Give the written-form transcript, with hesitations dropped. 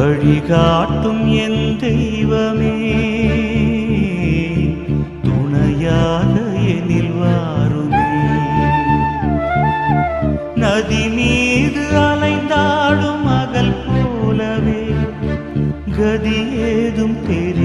வழிகாட்டும் என் தெய்வமே, துணையாக எனில் வாருமே. நதி மீது அலைந்தாடும் மகள் போலவே கதி ஏதும் தெரிய